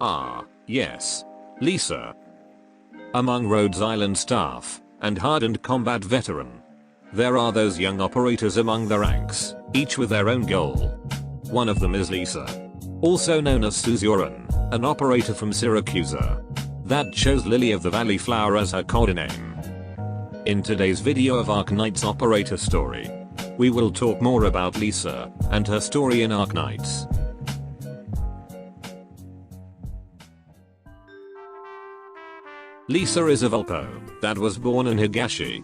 Ah, yes. Lisa. Among Rhodes Island staff, and hardened combat veteran, there are those young operators among the ranks, each with their own goal. One of them is Lisa, also known as Suzuran, an operator from Siracusa, that chose Lily of the Valley Flower as her codename. In today's video of Arknights Operator Story, we will talk more about Lisa and her story in Arknights. Lisa is a Vulpo that was born in Higashi.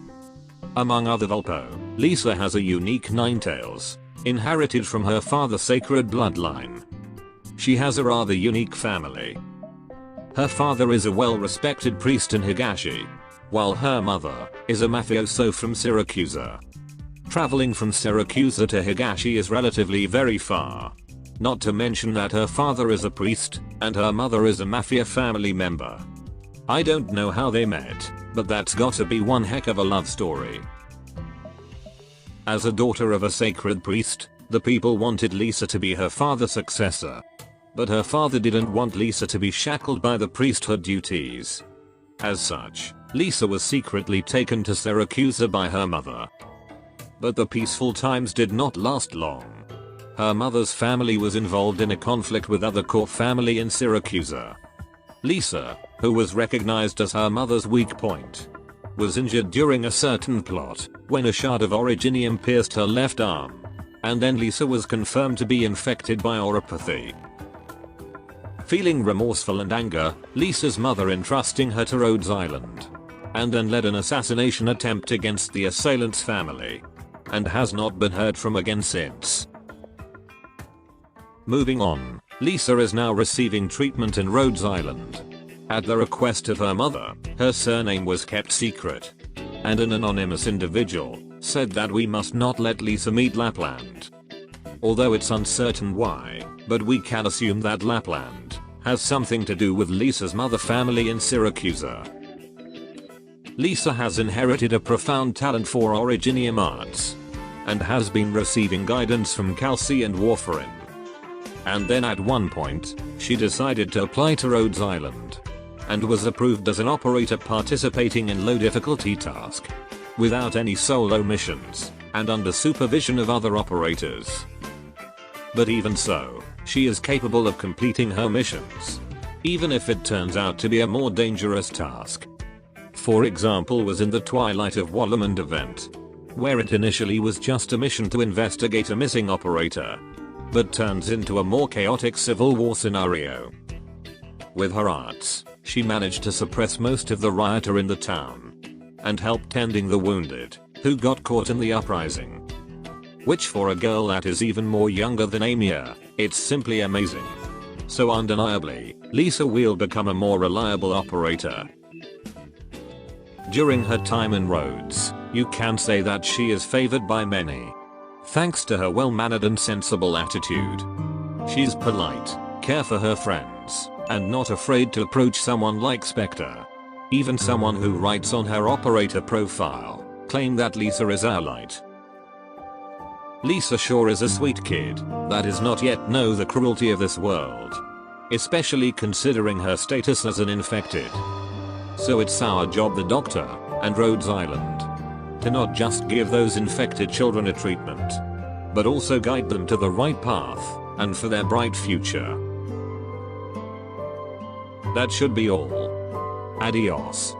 Among other Vulpo, Lisa has a unique nine tails, inherited from her father's sacred bloodline. She has a rather unique family. Her father is a well-respected priest in Higashi, while her mother is a mafioso from Siracusa. Traveling from Siracusa to Higashi is relatively very far. Not to mention that her father is a priest, and her mother is a mafia family member. I don't know how they met, but that's gotta be one heck of a love story. As a daughter of a sacred priest, the people wanted Lisa to be her father's successor. But her father didn't want Lisa to be shackled by the priesthood duties. As such, Lisa was secretly taken to Siracusa by her mother. But the peaceful times did not last long. Her mother's family was involved in a conflict with other core family in Siracusa. Lisa, who was recognized as her mother's weak point, was injured during a certain plot when a shard of originium pierced her left arm. And then Lisa was confirmed to be infected by oropathy. Feeling remorseful and anger, Lisa's mother entrusting her to Rhodes Island, and then led an assassination attempt against the assailant's family, and has not been heard from again since. Moving on, Lisa is now receiving treatment in Rhodes Island. At the request of her mother, her surname was kept secret, and an anonymous individual said that we must not let Lisa meet Lapland. Although it's uncertain why, but we can assume that Lapland has something to do with Lisa's mother family in Siracusa. Lisa has inherited a profound talent for originium arts, and has been receiving guidance from Kal'tsit and Warfarin. And then at one point, she decided to apply to Rhodes Island, and was approved as an operator participating in low difficulty task, without any solo missions, and under supervision of other operators. But even so, she is capable of completing her missions, even if it turns out to be a more dangerous task. For example was in the Twilight of Wallermond event, where it initially was just a mission to investigate a missing operator, but turns into a more chaotic civil war scenario. With her arts, she managed to suppress most of the rioter in the town, and help tending the wounded, who got caught in the uprising. Which for a girl that is even more younger than Amia, it's simply amazing. So undeniably, Lisa will become a more reliable operator. During her time in Rhodes, you can say that she is favored by many, thanks to her well-mannered and sensible attitude. She's polite, care for her friends, and not afraid to approach someone like Spectre. Even someone who writes on her operator profile claim that Lisa is our light. Lisa sure is a sweet kid that does not yet know the cruelty of this world, especially considering her status as an infected. So it's our job, the doctor and Rhodes Island, to not just give those infected children a treatment, but also guide them to the right path and for their bright future. That should be all. Adios.